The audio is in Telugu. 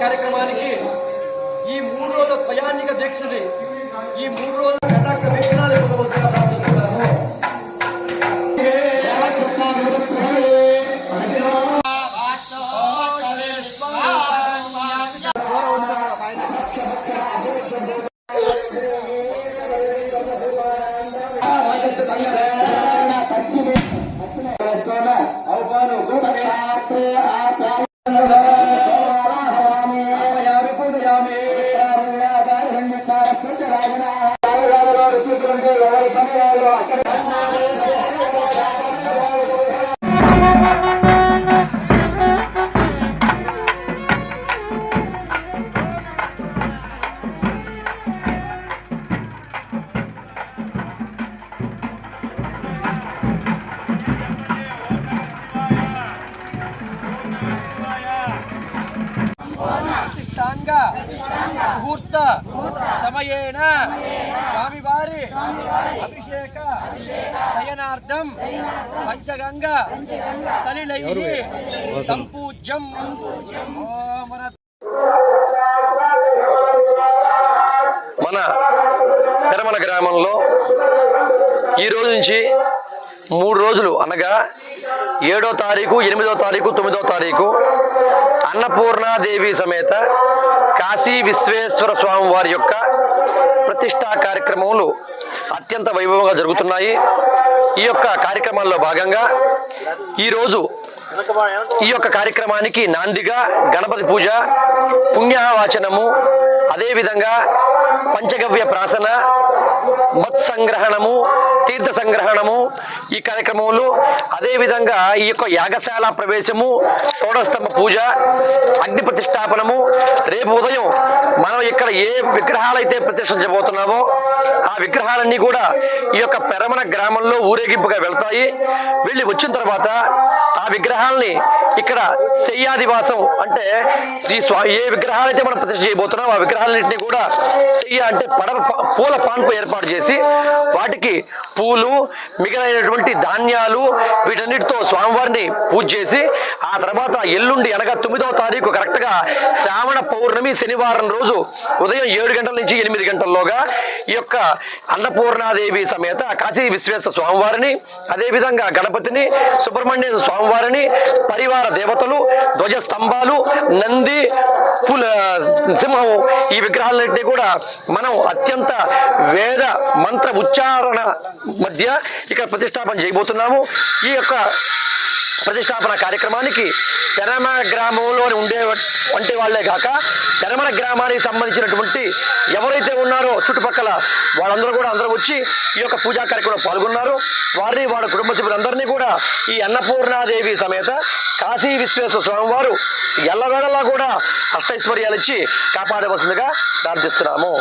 కార్యక్రమానికి ఈ 3 రోజుల స్వయానిక దీక్షని ఈ 3 రోజుల కటాక్ష వీక్షణాలు ఇవ్వవలసిందిగా ప్రార్థిస్తున్నాము. ముహూర్త సమయేన స్వామివారి అభిషేక శయనార్థం పంచగంగ సలిలై సంపూజ్యం. మన పెరమల గ్రామంలో ఈ రోజు నుంచి 3 రోజులు అనగా 7వ తారీఖు, 8వ తారీఖు, 9వ తారీఖు అన్నపూర్ణాదేవి సమేత కాశీ విశ్వేశ్వర స్వామి వారి యొక్క ప్రతిష్టా కార్యక్రమములు అత్యంత వైభవంగా జరుగుతున్నాయి. ఈ యొక్క కార్యక్రమాల్లో భాగంగా ఈరోజు ఈ యొక్క కార్యక్రమానికి నాందిగా గణపతి పూజ, పుణ్యవాచనము, అదేవిధంగా పంచగవ్య ప్రాసన, మత్ సంగ్రహణము, తీర్థ సంగ్రహణము ఈ కార్యక్రమంలో, అదేవిధంగా ఈ యొక్క యాగశాల ప్రవేశము, తోడస్తంభ పూజ, అగ్ని ప్రతిష్టాపనము. రేపు ఉదయం మనం ఇక్కడ ఏ విగ్రహాలైతే ప్రతిష్ఠించబోతున్నామో ఆ విగ్రహాలన్నీ కూడా ఈ యొక్క పెరమన గ్రామంలో ఊరేగింపుగా వెళ్తాయి. వెళ్ళి వచ్చిన తర్వాత ఆ విగ్రహాలని ఇక్కడ శయ్యాదివాసం అంటే ఏ విగ్రహాలైతే మనం ప్రతిష్ఠ చేయబోతున్నాం ఆ విగ్రహాలన్నింటినీ కూడా శయ్య అంటే పూల పాన్పు ఏర్పాటు చేసి వాటికి పూలు, మిగిలినటువంటి ధాన్యాలు వీటన్నిటితో స్వామివారిని పూజ చేసి ఆ తర్వాత ఎల్లుండి అనగా 9వ తారీఖు కరెక్ట్గా శ్రావణ పౌర్ణమి శనివారం రోజు ఉదయం 7 గంటల నుంచి 8 గంటల్లోగా ఈ యొక్క అన్నపూర్ణాదేవి సమేత కాశీ విశ్వేశ్వర స్వామివారిని, అదేవిధంగా గణపతిని, సుబ్రహ్మణ్య స్వామివారిని, పరివార దేవతలు, ధ్వజ స్తంభాలు, నంది, సింహం ఈ విగ్రహాలన్నింటినీ కూడా మనం అత్యంత వేద మంత్ర ఉచ్చారణ మధ్య ఇక్కడ ప్రతిష్టాపన చేయబోతున్నాము. ఈ యొక్క ప్రతిష్టాపన కార్యక్రమానికి పెరమల గ్రామంలో వంటి వాళ్లే కాక పెరమల గ్రామానికి సంబంధించినటువంటి ఎవరైతే ఉన్నారో చుట్టుపక్కల వాళ్ళందరూ వచ్చి ఈ యొక్క పూజా కార్యక్రమంలో పాల్గొన్నారు. వారిని వాళ్ళ కుటుంబ సభ్యులందరినీ కూడా ఈ అన్నపూర్ణాదేవి సమేత కాశీ విశ్వేశ్వర స్వామివారు ఎల్లవేళలా కూడా అష్టైశ్వర్యాలు ఇచ్చి కాపాడవలసిందిగా ప్రార్థిస్తున్నాము.